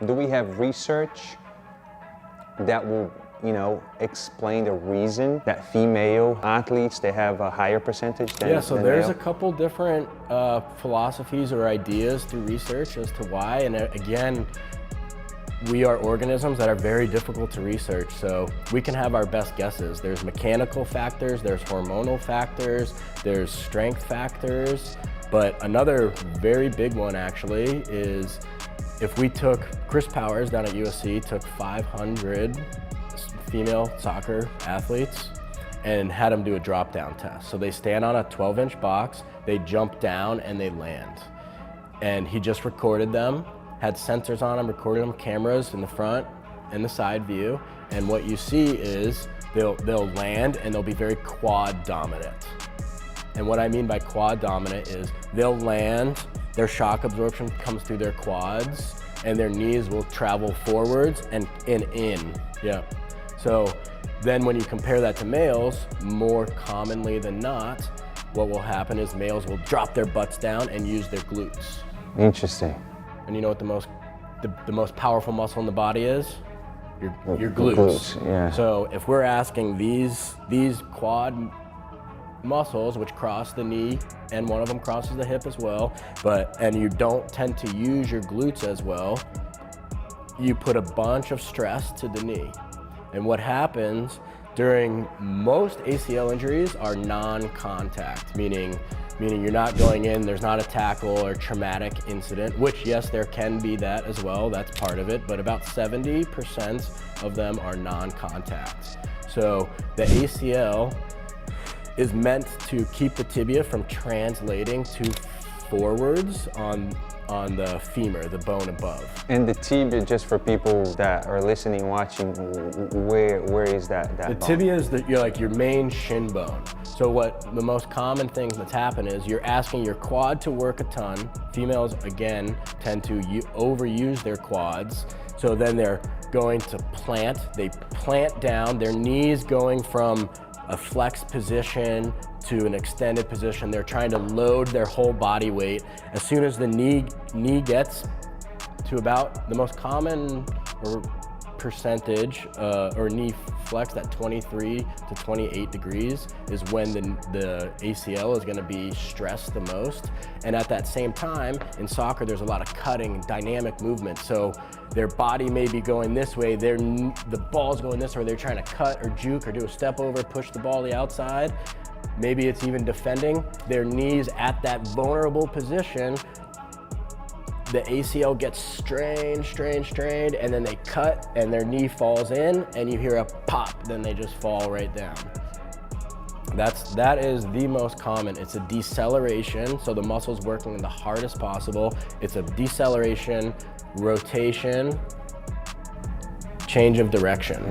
Do we have research that will, explain the reason that female athletes, they have a higher percentage than Yeah, so than there's male? a couple different philosophies or ideas through research as to why, and again, we are organisms that are very difficult to research, so we can have our best guesses. There's mechanical factors, there's hormonal factors, there's strength factors, but another very big one actually is if we took, Chris Powers down at USC took 500 female soccer athletes and had them do a drop down test. So they stand on a 12-inch box, they jump down and they land. And he just recorded them, had sensors on them, recorded them, cameras in the front and the side view. And what you see is they'll land and they'll be very quad dominant. And what I mean by quad dominant is they'll land, their shock absorption comes through their quads and their knees will travel forwards and in. Yeah. So then when you compare that to males, more commonly than not, what will happen is males will drop their butts down and use their glutes. Interesting. And you know what the most powerful muscle in the body is? Your glutes. Glutes, yeah. So if we're asking these quad muscles, which cross the knee, and one of them crosses the hip as well, and you don't tend to use your glutes as well, you put a bunch of stress to the knee. And what happens during most ACL injuries are non-contact, meaning you're not going in, there's not a tackle or traumatic incident, which yes, there can be that as well, that's part of it, but about 70% of them are non-contact. So the ACL is meant to keep the tibia from translating to forwards on the femur, the bone above. And the tibia, just for people that are listening, watching, where is that The bone? tibia is your main shin bone. So what the most common things that's happen is you're asking your quad to work a ton. Females, again, tend to overuse their quads. So then they're going to plant. They plant down, their knees going from a flexed position to an extended position. They're trying to load their whole body weight. As soon as the knee gets to about the most common percentage or knee flex at 23 to 28 degrees is when the ACL is going to be stressed the most. And at that same time, in soccer, there's a lot of cutting, dynamic movement. So their body may be going this way, the ball's going this way, they're trying to cut or juke or do a step over, push the ball to the outside. Maybe it's even defending. Their knees at that vulnerable position, the ACL gets strained, and then they cut and their knee falls in and you hear a pop, then they just fall right down. That is the most common. It's a deceleration, so the muscle's working the hardest possible. It's a deceleration, rotation, change of direction.